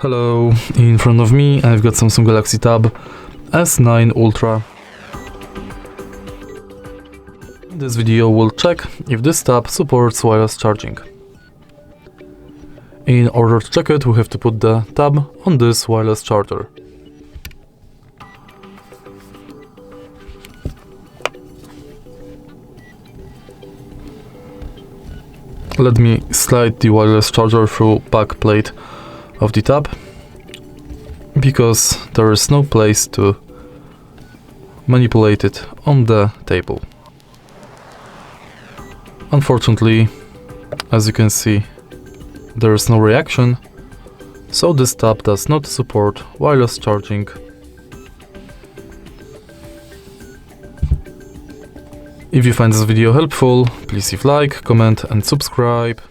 Hello, in front of me I've got Samsung Galaxy Tab S9 Ultra. In this video we'll check if this tab supports wireless charging. In order to check it, we have to put the tab on this wireless charger. Let me slide the wireless charger through back plate of the tab, because there is no place to manipulate it on the table. Unfortunately, as you can see, there is no reaction, so this tab does not support wireless charging. If you find this video helpful, please leave like, comment and subscribe.